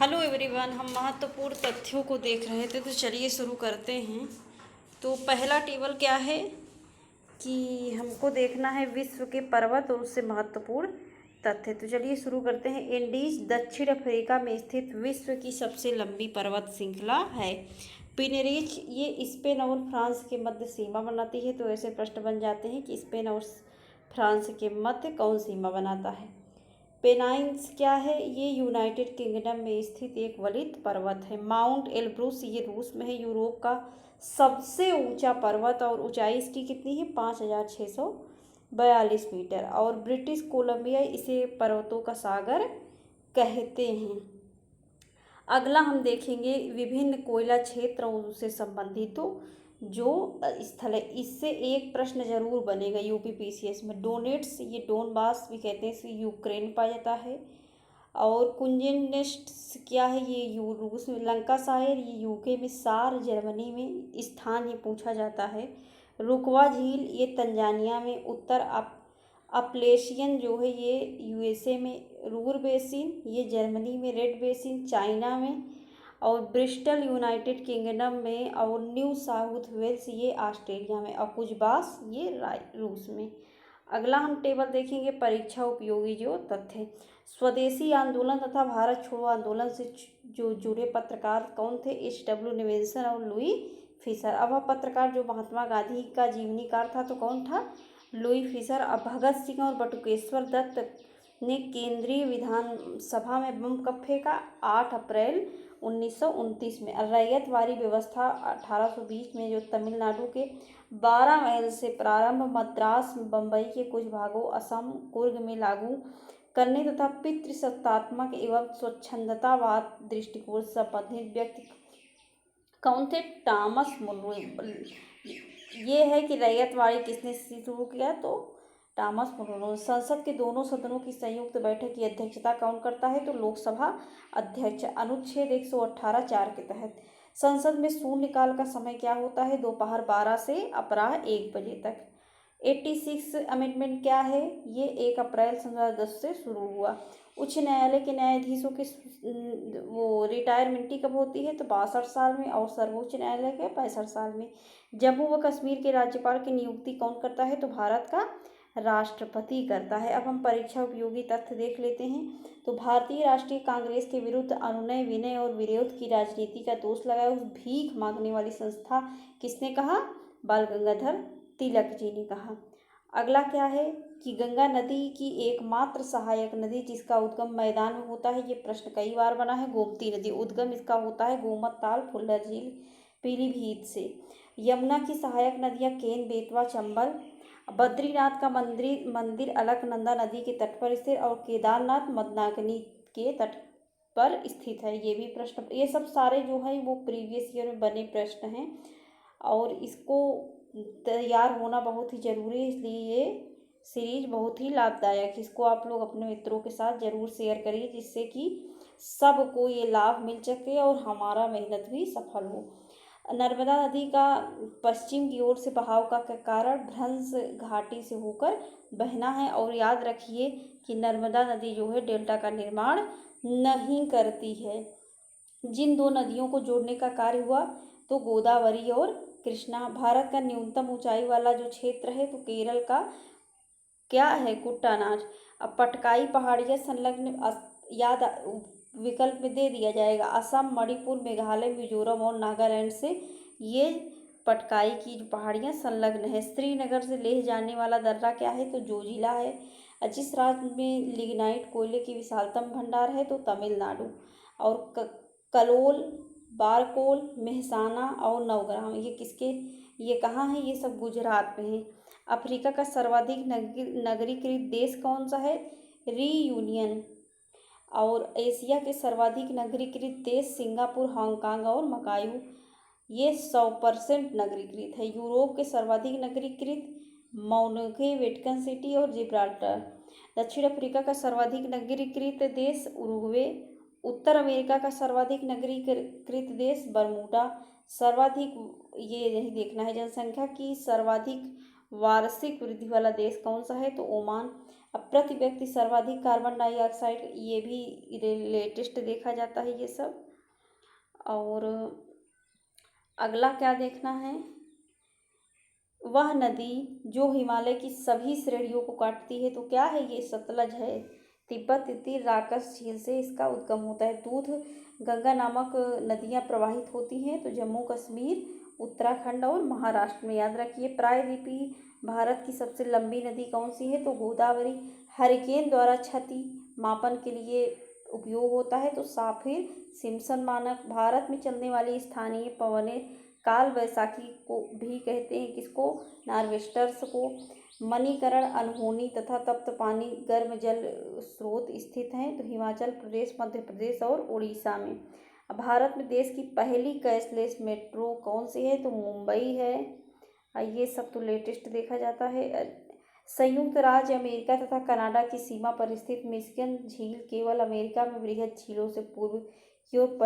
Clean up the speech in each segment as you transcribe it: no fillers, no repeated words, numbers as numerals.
Hello everyone, हम महत्वपूर्ण तथ्यों को देख रहे थे तो चलिए शुरू करते हैं। तो पहला टेबल क्या है कि हमको देखना है विश्व के पर्वत और उससे महत्वपूर्ण तथ्य। तो चलिए शुरू करते हैं। एंडीज दक्षिण अफ्रीका में स्थित विश्व की सबसे लंबी पर्वत श्रृंखला है। पिनरीच ये स्पेन और फ्रांस के मध्य सीमा बनाती है। तो ऐसे प्रश्न बन जाते हैं कि स्पेन और फ्रांस के मध्य कौन सीमा बनाता है। पेनाइन्स क्या है? ये यूनाइटेड किंगडम में स्थित एक वलित पर्वत है। माउंट एल्ब्रूस ये रूस में है, यूरोप का सबसे ऊंचा पर्वत और ऊंचाई इसकी कितनी है? 5,642 मीटर। और ब्रिटिश कोलंबिया इसे पर्वतों का सागर कहते हैं। अगला हम देखेंगे विभिन्न कोयला क्षेत्र और उससे संबंधित जो स्थल है। इससे एक प्रश्न जरूर बनेगा यूपीपीसीएस में। डोनेट्स ये डोनबास भी कहते हैं, इसे यूक्रेन पाया जाता है। और कुंजिनेस्ट क्या है? ये रूस में। लंकाशायर ये यूके में। सार जर्मनी में। स्थान ये पूछा जाता है। रुकवा झील ये तंजानिया में। उत्तर अपलेशियन जो है ये यूएसए में। रूर बेसिन ये जर्मनी में। रेड बेसिन चाइना में। और ब्रिस्टल यूनाइटेड किंगडम में। और न्यू साउथ वेल्स ये ऑस्ट्रेलिया में। और कुजबास ये रूस में। अगला हम टेबल देखेंगे परीक्षा उपयोगी जो तथ्य। स्वदेशी आंदोलन तथा भारत छोड़ो आंदोलन से जो जुड़े पत्रकार कौन थे? H.W. निवेल्सन और लुई फिशर। अब वह पत्रकार जो महात्मा गांधी का जीवनीकार था तो कौन था? Louis Fischer. अब भगत सिंह और बटुकेश्वर दत्त ने केंद्रीय विधानसभा में बम कब फेंका? 8 अप्रैल 1929 में। रैयतवाड़ी व्यवस्था 1820 में जो तमिलनाडु के 12 महल से प्रारंभ मद्रास, बम्बई के कुछ भागों, असम, कुर्ग में लागू करने तथा पितृसत्तात्मक एवं स्वच्छंदतावाद दृष्टिकोण से संबंधित व्यक्ति कौन थे? Thomas Munro. ये है कि रैयतवाड़ी किसने शुरू किया? तो टॉमस मुनरो। संसद के दोनों सदनों की संयुक्त बैठक की अध्यक्षता कौन करता है? तो लोकसभा अध्यक्ष। अनुच्छेद 118(4) के तहत संसद में शून्यकाल का समय क्या होता है? दोपहर 12 से अपराह 1 बजे तक। 86 अमेंडमेंट क्या है? ये 1 अप्रैल 2010 से शुरू हुआ। उच्च न्यायालय के न्यायाधीशों की वो रिटायरमेंट कब होती है? तो 62 साल में। और सर्वोच्च न्यायालय के 65 साल में। जम्मू व कश्मीर के राज्यपाल की नियुक्ति कौन करता है? तो भारत का राष्ट्रपति करता है। अब हम परीक्षा उपयोगी तथ्य देख लेते हैं। तो भारतीय राष्ट्रीय कांग्रेस के विरुद्ध अनुनय, विनय और विरोध की राजनीति का दोष लगाया उस भीख मांगने वाली संस्था किसने कहा? बाल गंगाधर तिलक जी ने कहा। अगला क्या है कि गंगा नदी की एकमात्र सहायक नदी जिसका उद्गम मैदान में होता है, ये प्रश्न कई बार बना है। गोमती नदी। उद्गम इसका होता है गोमत ताल, फुल्लर झील, पीलीभीत से। यमुना की सहायक नदियाँ केन, बेतवा, चंबल। बद्रीनाथ का मंदिर अलकनंदा नदी के तट पर स्थित और केदारनाथ मंदाकिनी के तट पर स्थित है। ये भी प्रश्न, ये सब सारे जो है वो प्रीवियस ईयर में बने प्रश्न हैं और इसको तैयार होना बहुत ही ज़रूरी है। इसलिए ये सीरीज बहुत ही लाभदायक है। इसको आप लोग अपने मित्रों के साथ ज़रूर शेयर करिए जिससे कि सबको ये लाभ मिल सके और हमारा मेहनत भी सफल हो। नर्मदा नदी का पश्चिम की ओर से बहाव का कारण भ्रंश घाटी से होकर बहना है। और याद रखिए कि नर्मदा नदी जो है डेल्टा का निर्माण नहीं करती है। जिन दो नदियों को जोड़ने का कार्य हुआ तो गोदावरी और कृष्णा। भारत का न्यूनतम ऊंचाई वाला जो क्षेत्र है तो केरल का क्या है? कुट्टानाच। अब पटकाई पहाड़ियाँ संलग्न याद विकल्प में दे दिया जाएगा। असम, मणिपुर, मेघालय, मिजोरम और नागालैंड से ये पटकाई की जो पहाड़ियाँ संलग्न है। श्रीनगर से लेह जाने वाला दर्रा क्या है? तो जोजिला है। जिस राज्य में लिग्नाइट कोयले की विशालतम भंडार है तो तमिलनाडु। और कलोल, बारकोल, मेहसाना और नवग्राम ये किसके, ये कहाँ है? ये सब गुजरात में है। अफ्रीका का सर्वाधिक नगरीकृत देश कौन सा है? रीयूनियन। और एशिया के सर्वाधिक नगरीकृत देश सिंगापुर, हांगकांग और मकायू ये 100% नगरीकृत है। यूरोप के सर्वाधिक नगरीकृत मोनाको, वेटिकन सिटी और जिब्राल्टर। दक्षिण अफ्रीका का सर्वाधिक नगरीकृत देश उरुग्वे। उत्तर अमेरिका का सर्वाधिक नगरीकृत देश बरमूडा। सर्वाधिक, ये नहीं देखना है जनसंख्या की, सर्वाधिक वार्षिक वृद्धि वाला देश कौन सा है? तो ओमान। अब प्रति व्यक्ति सर्वाधिक कार्बन डाइऑक्साइड, ये भी लेटेस्ट देखा जाता है ये सब। और अगला क्या देखना है, वह नदी जो हिमालय की सभी श्रेणियों को काटती है, तो क्या है ये, सतलज है। तिब्बत स्थित राकस झील से इसका उद्गम होता है। दूध गंगा नामक नदियाँ प्रवाहित होती हैं, तो जम्मू कश्मीर, उत्तराखंड और महाराष्ट्र में। याद रखिए, प्रायद्वीपीय भारत की सबसे लंबी नदी कौन सी है, तो गोदावरी। हरिकेन द्वारा क्षति मापन के लिए उपयोग होता है, तो साफिर सिम्पसन मानक। भारत में चलने वाली स्थानीय पवनें काल वैशाखी को भी कहते हैं, किसको, नार्वेस्टर्स को। मणिकरण, अनहोनी तथा तप्त पानी गर्म जल स्रोत स्थित हैं, तो हिमाचल प्रदेश, मध्य प्रदेश और उड़ीसा में। भारत में देश की पहली कैशलेस मेट्रो कौन सी है, तो मुंबई है। ये सब तो लेटेस्ट देखा जाता है। संयुक्त राज्य अमेरिका तथा कनाडा की सीमा पर स्थित मिशिगन झील केवल अमेरिका में वृहद झीलों से पूर्व की ओर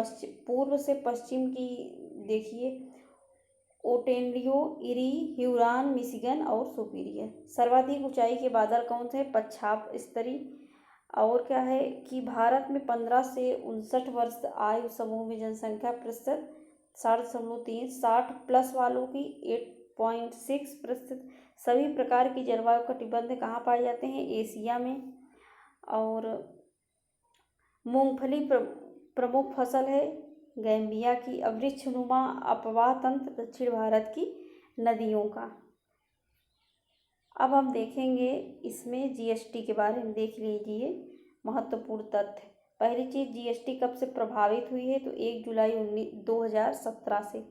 पूर्व से पश्चिम की देखिए, ओटेंडियो, इरी, ह्यूरॉन, मिशिगन और सुपीरियर। सर्वाधिक ऊंचाई के बादल कौन से हैं, पच्छाप स्तरी। और क्या है कि भारत में 15 से 59 वर्ष आयु समूह में जनसंख्या प्रतिशत 60.3, 60 प्लस वालों की 8.6%। सभी प्रकार की जलवायु कटिबंध कहाँ पाए जाते हैं, एशिया में। और मूंगफली प्रमुख फसल है गैम्बिया की। वृक्षनुमा अपवाह तंत्र दक्षिण भारत की नदियों का। अब हम देखेंगे इसमें जीएसटी के बारे में, देख लीजिए महत्वपूर्ण तथ्य। पहली चीज़, जीएसटी कब से प्रभावित हुई है, तो 1 जुलाई 2017 से।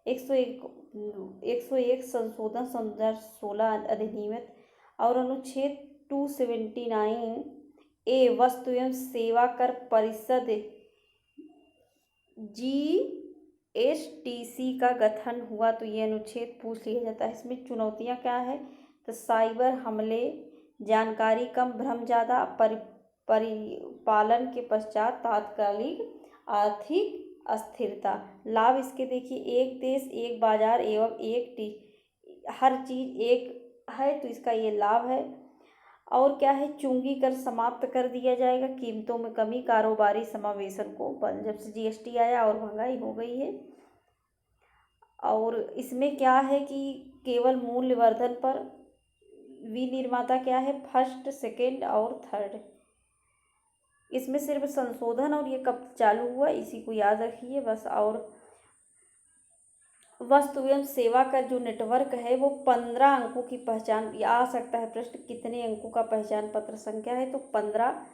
101 संशोधन 2016 अधिनियमित और अनुच्छेद 279 ए वस्तु एवं सेवा कर परिषद जीएसटीसी का गठन हुआ, तो ये अनुच्छेद पूछ लिया जाता है। इसमें चुनौतियां क्या है, तो साइबर हमले, जानकारी कम, भ्रम ज़्यादा, परिपालन के पश्चात तात्कालिक आर्थिक अस्थिरता। लाभ इसके देखिए, एक देश एक बाजार एवं हर चीज़ एक है, तो इसका ये लाभ है। और क्या है, चुंगी कर समाप्त कर दिया जाएगा, कीमतों में कमी, कारोबारी समावेशन को बल। जब से जीएसटी आया और महंगाई हो गई है। और इसमें क्या है कि केवल मूल्यवर्धन पर विनिर्माता क्या है, फर्स्ट, सेकेंड और थर्ड। इसमें सिर्फ संशोधन, और ये कब चालू हुआ इसी को याद रखिए बस। और वस्तु एवं सेवा का जो नेटवर्क है वो 15 अंकों की पहचान, आ सकता है प्रश्न, कितने अंकों का पहचान पत्र संख्या है, तो 15।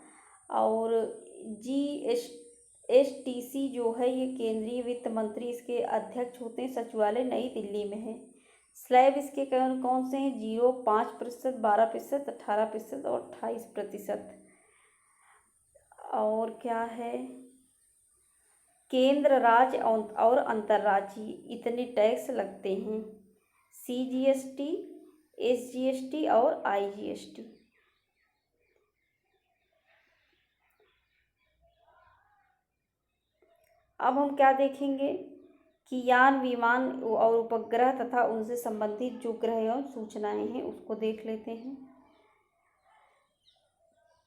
और जीएसटीसी जो है ये केंद्रीय वित्त मंत्री इसके अध्यक्ष होते हैं, सचिवालय नई दिल्ली में है। स्लैब इसके कौन से हैं, 0, 5%, 12%, 18% और 28%। और क्या है, केंद्र, राज्य और अंतर्राज्यीय इतने टैक्स लगते हैं, सीजीएसटी, एसजीएसटी और आईजीएसटी। अब हम क्या देखेंगे कि यान, विमान और उपग्रह तथा उनसे संबंधित जो ग्रह एवं सूचनाएं हैं उसको देख लेते हैं।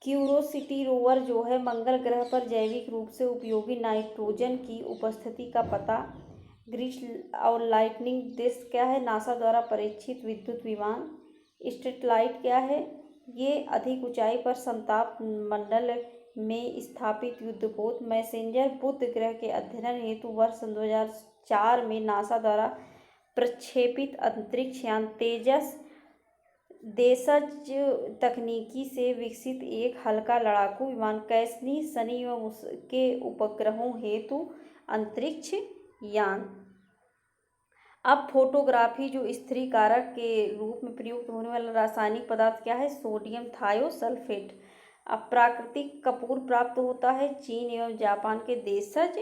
क्यूरोसिटी रोवर जो है मंगल ग्रह पर जैविक रूप से उपयोगी नाइट्रोजन की उपस्थिति का पता। ग्रीस और लाइटनिंग डिस्क क्या है, नासा द्वारा परीक्षित विद्युत विमान। स्ट्रीटलाइट क्या है, ये अधिक ऊंचाई पर समताप मंडल में स्थापित युद्धपोत। मैसेंजर बुध ग्रह के अध्ययन हेतु वर्ष 2004 में नासा द्वारा प्रक्षेपित अंतरिक्ष यान तेजस देशज तकनीकी से विकसित एक हल्का लड़ाकू विमान। कैसनी, शनि एवं उसके उपग्रहों हेतु अंतरिक्ष यान। अब फोटोग्राफी जो स्थिरीकारक कारक के रूप में प्रयुक्त होने वाला रासायनिक पदार्थ क्या है, सोडियम थायोसल्फेट। अब प्राकृतिक कपूर प्राप्त होता है चीन एवं जापान के देशज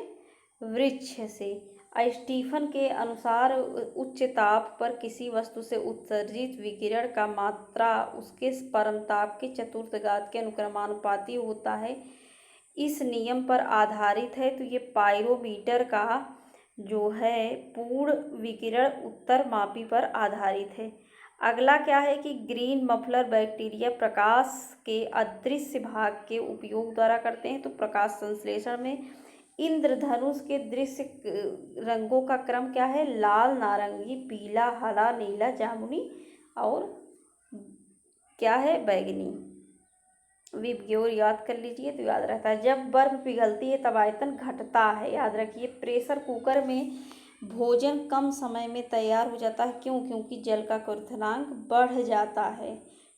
वृक्ष से। स्टीफन के अनुसार उच्च ताप पर किसी वस्तु से उत्सर्जित विकिरण का मात्रा उसके परमताप के चतुर्थ घात के अनुक्रमानुपाती होता है। इस नियम पर आधारित है, तो ये पायरोमीटर का जो है पूर्ण विकिरण उत्तर मापी पर आधारित है। अगला क्या है कि ग्रीन मफलर बैक्टीरिया प्रकाश के अदृश्य भाग के उपयोग द्वारा करते हैं। तो प्रकाश संश्लेषण में इंद्रधनुष के दृश्य रंगों का क्रम क्या है? लाल, नारंगी, पीला, हरा, नीला, जामुनी और क्या है? बैगनी। विबग्योर याद कर लीजिए तो याद रहता है। जब बर्फ पिघलती है तब आयतन घटता है, याद रखिए। प्रेशर कुकर में भोजन कम समय में तैयार हो जाता है, क्यों? क्योंकि जल का क्वथनांक बढ़ जाता है।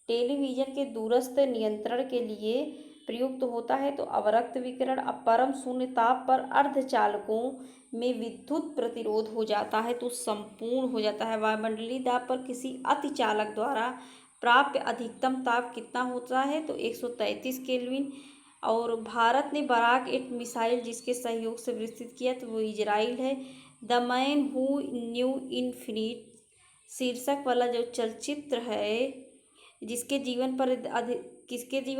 टेलीविजन के दूरस्थ नियंत्रण के लिए प्रयुक्त होता है। तो अवरक्त विकिरण परम शून्य ताप पर अर्धचालकों में विद्युत प्रतिरोध हो जाता है, तो संपूर्ण हो जाता है। वायुमंडलीय दाब पर किसी अतिचालक द्वारा प्राप्त अधिकतम ताप कितना होता है? तो 133 केल्विन। और भारत ने बराक 8 मिसाइल जिसके सहयोग से विकसित किया तो वो इजराइल है। The man who knew infinite शीर्षक वाला जो चलचित्र है किसके जीवन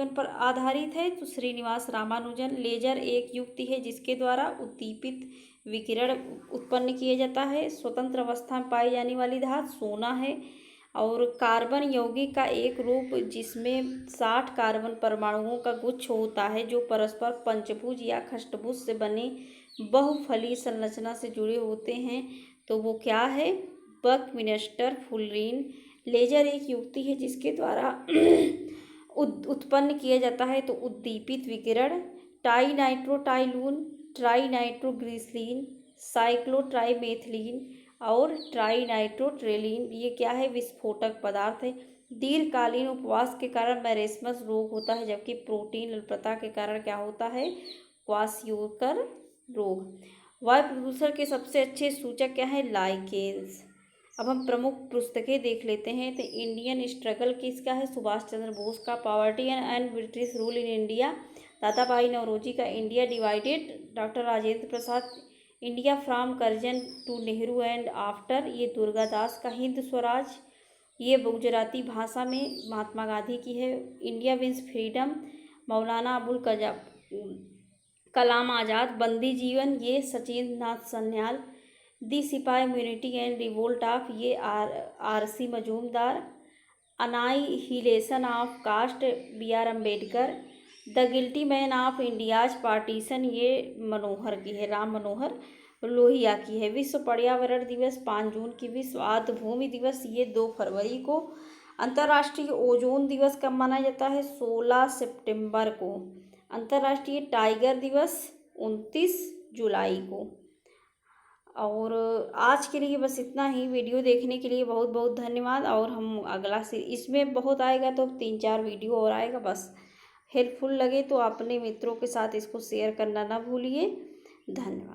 पर आधारित है? तो श्रीनिवास रामानुजन। लेजर एक युक्ति है जिसके द्वारा उद्दीपित विकिरण उत्पन्न किया जाता है। स्वतंत्र अवस्था में पाई जाने वाली धातु सोना है। और कार्बन यौगिक का एक रूप जिसमें 60 कार्बन परमाणुओं का गुच्छ होता है जो परस्पर पंचभुज या खष्टभुज से बने बहुफलीय संरचना से जुड़े होते हैं, तो वो क्या है? Buckminster fullerene. लेजर एक युक्ति है जिसके द्वारा उत्पन्न किया जाता है तो उद्दीपित विकिरण टाइनाइट्रोटाइलून, ट्राइनाइट्रोग्लिसरीन, साइक्लोट्राइमेथिलीन और ट्राइनाइट्रोट्रेलिन। ये क्या है? विस्फोटक पदार्थ है। दीर्घकालीन उपवास के कारण मैरेस्मस रोग होता है, जबकि प्रोटीन अल्पता के कारण क्या होता है? क्वाशियोकर रोग। वायु प्रदूषण के सबसे अच्छे सूचक क्या है? लाइकेन्स। अब हम प्रमुख पुस्तकें देख लेते हैं। तो इंडियन स्ट्रगल किसका है? सुभाष चंद्र बोस का। Poverty and British rule in India, Dadabhai Naoroji का। India divided, doctor Rajendra Prasad. India from Curzon to Nehru and after, ये दुर्गादास का। हिंद स्वराज, ये गुजराती भाषा में महात्मा गांधी की है। India wins freedom, Maulana Abul Kalam Azad. बंदी जीवन, ये Sachindra Nath Sanyal. The sipahi mutiny and revolt of, ये R C Majumdar. Annihilation of caste, B R Ambedkar. The guilty man of India's partition, ये मनोहर की है, राम मनोहर लोहिया की है। विश्व पर्यावरण दिवस 5 जून की। विश्व आर्द्र भूमि दिवस, ये 2 फरवरी को। अंतर्राष्ट्रीय ओजोन दिवस कब मनाया जाता है? 16 सितंबर को। अंतर्राष्ट्रीय टाइगर दिवस 29 जुलाई को। और आज के लिए बस इतना ही। वीडियो देखने के लिए बहुत बहुत धन्यवाद। और हम अगला से इसमें बहुत आएगा तो 3-4 वीडियो और आएगा। बस हेल्पफुल लगे तो अपने मित्रों के साथ इसको शेयर करना ना भूलिए। धन्यवाद।